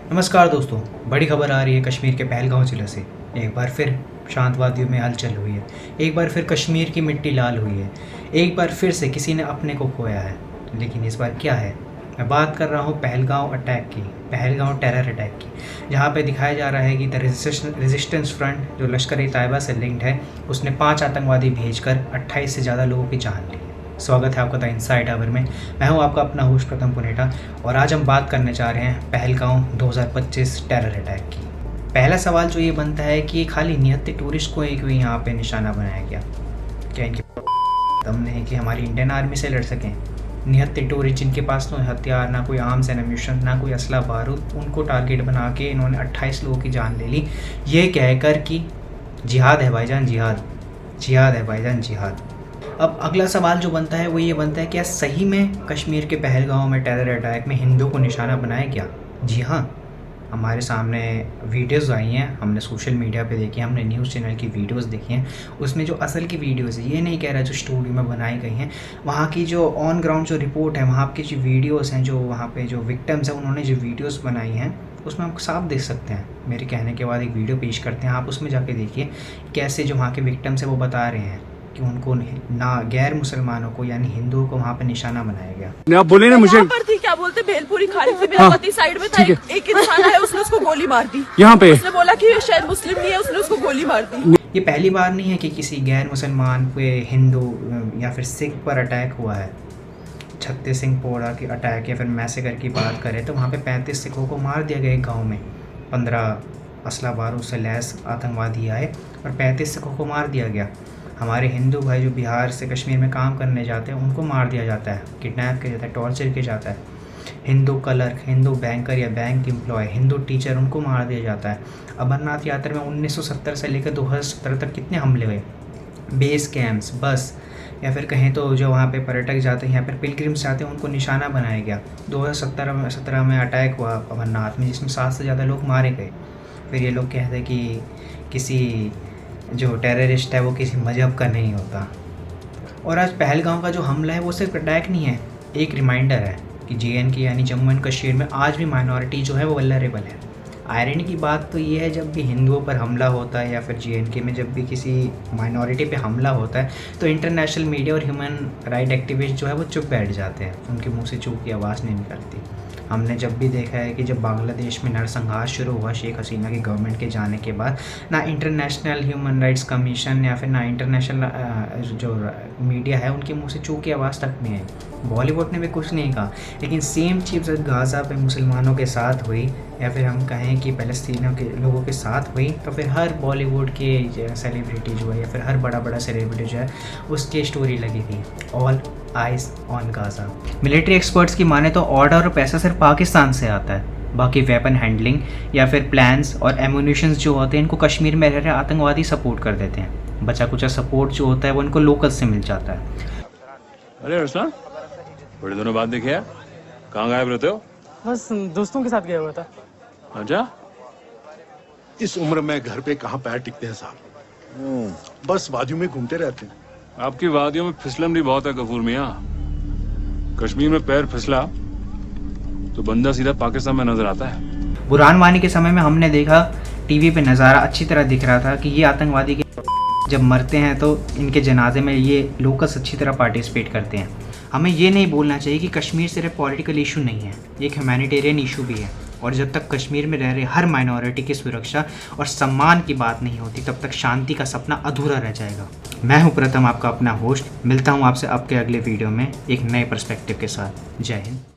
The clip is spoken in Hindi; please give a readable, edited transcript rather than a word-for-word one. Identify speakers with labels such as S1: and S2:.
S1: नमस्कार दोस्तों, बड़ी खबर आ रही है कश्मीर के पहलगांव ज़िले से। एक बार फिर शांत वादियों में हलचल हुई है। एक बार फिर कश्मीर की मिट्टी लाल हुई है। एक बार फिर से किसी ने अपने को खोया है। लेकिन इस बार क्या है? मैं बात कर रहा हूँ पहलगांव अटैक की, पहलगांव टेरर अटैक की, जहाँ पे दिखाया जा रहा है कि द रेजिस्टेंस फ्रंट जो लश्कर-ए-तैयबा से लिंक्ड है, उसने 5 आतंकवादी भेजकर 28 से ज़्यादा लोगों की जान ली। स्वागत है आपका द इनसाइड आवर में। मैं हूं आपका अपना होस्ट प्रथम पुनेटा और आज हम बात करने जा रहे हैं पहलगांव 2025 टेरर अटैक की। पहला सवाल जो ये बनता है कि ये खाली निहत्थे टूरिस्ट को ही क्यों यहाँ पे निशाना बनाया गया? क्या इनके दम नहीं कि हमारी इंडियन आर्मी से लड़ सकें? निहत्थे टूरिस्ट जिनके पास तो हथियार, ना कोई आर्म्स एंड एम्यूनिशन, ना कोई असला बारूद, उनको टारगेट बना के इन्होंने 28 लोगों की जान ले ली, ये कहकर कि जिहाद है भाईजान जिहाद, जिहाद है भाईजान जिहाद। अब अगला सवाल जो बनता है वो ये बनता है, क्या सही में कश्मीर के पहलगांव में टेरर अटैक में हिंदुओं को निशाना बनाया गया? जी हाँ, हमारे सामने वीडियोस आई हैं, हमने सोशल मीडिया पे देखी हैं, हमने न्यूज़ चैनल की वीडियोस देखी हैं। उसमें जो असल की वीडियोस है, ये नहीं कह रहा जो स्टूडियो में बनाई गई हैं, वहाँ की जो ऑन ग्राउंड जो रिपोर्ट है, वहाँ की जो वीडियोस हैं, जो वहाँ पे जो विक्टिम्स हैं उन्होंने जो वीडियोस बनाई हैं, उसमें आप साफ देख सकते हैं। मेरे कहने के बाद एक वीडियो पेश करते हैं, आप उसमें जाके देखिए कैसे जो वहाँ के विक्टिम्स हैं वो बता रहे हैं कि उनको ना गैर मुसलमानों को यानी हिंदुओं को वहाँ पे निशाना बनाया गया।
S2: आप बोले ना मुझे
S3: पर थी, क्या बोलते भेलपुरी खाने से मेरा पति साइड में था, एक इंसान है उसने उसको गोली मार दी। यहाँ पे उसने बोला कि शायद मुस्लिम नहीं है, उसने उसको गोली मार दी।
S1: ये पहली बार नहीं है कि किसी गैर मुसलमान पे हिंदू या फिर सिख पर अटैक हुआ है। छत्तीस सिंह पोड़ा की अटैक या फिर मैसेकर की बात करें तो वहाँ पे 35 सिखों को मार दिया गया एक गाँव में। 15 असला बारूद से लैस आतंकवादी आए और 35 सिखों को मार दिया गया। हमारे हिंदू भाई जो बिहार से कश्मीर में काम करने जाते हैं उनको मार दिया जाता है, किडनैप किया जाता है, टॉर्चर किया जाता है। हिंदू क्लर्क, हिंदू बैंकर या बैंक एम्प्लॉय, हिंदू टीचर, उनको मार दिया जाता है। अमरनाथ यात्रा में 1970 से लेकर 2017 तक कितने हमले हुए? बेस कैंप्स, बस या फिर कहें तो जो वहाँ पे पर्यटक जाते हैं, यहाँ पर पिलग्रिम्स जाते हैं, उनको निशाना बनाया गया। 2017 में अटैक हुआ अमरनाथ में, जिसमें 7 से ज़्यादा लोग मारे गए। फिर ये लोग कहते हैं कि किसी जो टेररिस्ट है वो किसी मज़हब का नहीं होता। और आज पहलगांव का जो हमला है वो सिर्फ अटैक नहीं है, एक रिमाइंडर है कि JNK यानी जम्मू एंड कश्मीर में आज भी माइनॉरिटी जो है वो वल्नरेबल है। आयरनी की बात तो ये है, जब भी हिंदुओं पर हमला होता है या फिर JNK में जब भी किसी माइनॉरिटी पे हमला होता है तो इंटरनेशनल मीडिया और ह्यूमन राइट एक्टिविस्ट जो है वो चुप बैठ जाते हैं, उनके मुंह से चूक की आवाज़ नहीं निकलती। हमने जब भी देखा है कि जब बांग्लादेश में नरसंहार शुरू हुआ शेख हसीना की गवर्नमेंट के जाने के बाद, ना इंटरनेशनल ह्यूमन राइट्स कमीशन या फिर ना इंटरनेशनल जो मीडिया है उनके मुंह से चूक की आवाज़ तक नहीं आई। बॉलीवुड ने भी कुछ नहीं कहा। लेकिन सेम चीज़ जब गाज़ा पे मुसलमानों के साथ हुई या फिर हम कहें कि फ़लस्तीनियों के लोगों के साथ हुई, तो फिर हर बॉलीवुड के सेलिब्रिटी जो है या फिर हर बड़ा बड़ा सेलिब्रिटी जो है उसकी स्टोरी लगी थी, all eyes on Gaza. Military experts की माने तो ऑर्डर और पैसा सिर्फ पाकिस्तान से आता है, बाकी वेपन हैंडलिंग या फिर प्लान्स और एमुनिशंस जो होते हैं इनको कश्मीर में रह रहे आतंकवादी सपोर्ट कर देते हैं। बचा कुचा सपोर्ट जो होता है वो इनको लोकल से मिल जाता है।
S2: अरे अरसलान, बड़े दिनों बाद देखे यार, कहाँ गायब रहते हो?
S4: बस दोस्तों के साथ गया हुआ था।
S2: अच्छा,
S5: इस उम्र में घर पे कहाँ पैर टिकते हैं साहब, बस वादियों में घूमते रहते हैं।
S2: आपकी वादियों में फिसलन भी बहुत है गफूर मियाँ। कश्मीर में पैर फिसला तो बंदा सीधा पाकिस्तान में नजर आता है।
S1: बुरहान वानी के समय में हमने देखा टीवी पे नज़ारा अच्छी तरह दिख रहा था कि ये आतंकवादी के जब मरते हैं तो इनके जनाजे में ये लोकल्स अच्छी तरह पार्टिसिपेट करते हैं। हमें ये नहीं बोलना चाहिए कि कश्मीर सिर्फ पॉलिटिकल इशू नहीं है, एक ह्यूमैनिटेरियन इशू भी है। और जब तक कश्मीर में रह रहे हर माइनॉरिटी की सुरक्षा और सम्मान की बात नहीं होती तब तक शांति का सपना अधूरा रह जाएगा। मैं हूं प्रथम, आपका अपना होस्ट। मिलता हूं आपसे आपके अगले वीडियो में एक नए पर्सपेक्टिव के साथ। जय हिंद।